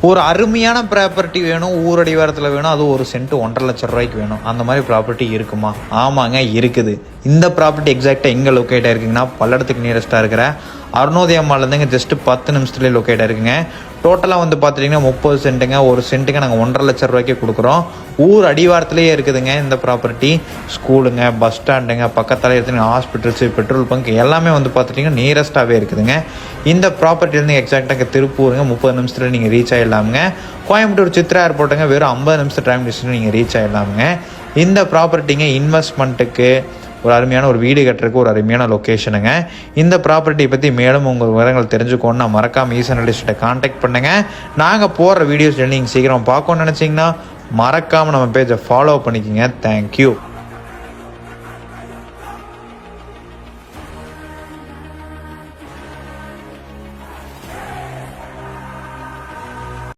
ஒரு அருமையான ப்ராப்பர்ட்டி வேணும், ஊரடிவாரத்தில் வேணும், அது ஒரு சென்ட் 1.5 லட்சம் ரூபாய்க்கு வேணும், அந்த மாதிரி ப்ராப்பர்ட்டி இருக்குமா? ஆமாங்க இருக்குது. இந்த ப்ராப்பர்ட்டி எக்ஸாக்டாக எங்கே லொக்கேட் ஆகிருக்குங்கன்னா பல்லடத்துக்கு நியரஸ்ட்டாக இருக்கிற அருணோதய மால்லேருந்துங்க ஜஸ்ட் 10 நிமிஷத்துலேயே லொக்கேட் ஆகிருக்குங்க. டோட்டலாக வந்து பார்த்துட்டிங்கன்னா 30 சென்ட்டுங்க. ஒரு சென்ட்டுக்கு நாங்கள் 1.5 லட்சம் ரூபாய்க்கு கொடுக்குறோம். ஊர் அடிவாரத்துலேயே இருக்குதுங்க இந்த ப்ராப்பர்ட்டி. ஸ்கூலுங்க, பஸ் ஸ்டாண்டுங்க, பக்கத்தில் இருக்குதுங்க ஹாஸ்பிட்டல்ஸு, பெட்ரோல் பங்க் எல்லாமே வந்து பார்த்துட்டிங்கன்னா நியரஸ்ட்டாகவே இருக்குதுங்க. இந்த ப்ராப்பர்ட்டிலேருந்து எக்ஸாக்டாக திருப்பூருங்க 30 நிமிஷத்தில் நீங்கள் ரீச் ஆகிடலாமுங்க. கோயம்புத்தூர் சித்ரா ஏர்போர்ட்டுங்க வெறும் 50 நிமிஷம் டைம் டிஸ்டன்ஸ் நீங்கள் ரீச் ஆகிடலாமுங்க. இந்த ப்ராப்பர்ட்டிங்க இன்வெஸ்ட்மெண்ட்டுக்கு ஒரு அருமையான ஒரு வீடு கட்டுறதுக்கு ஒரு அருமையான லொக்கேஷனுங்க. இந்த ப்ராப்பர்ட்டி பற்றி மேலும் உங்கள் விவரங்கள் தெரிஞ்சுக்கணுன்னா மறக்காமல் ஈசன் ரியல் எஸ்டேட்டை கான்டாக்ட் பண்ணுங்கள். நாங்கள் போடுற வீடியோஸ் நீங்கள் சீக்கிரம் பார்க்கணுன்னு நினச்சிங்கன்னா மறக்காமல் நம்ம பேஜை ஃபாலோ பண்ணிக்கோங்க. தேங்க்யூ.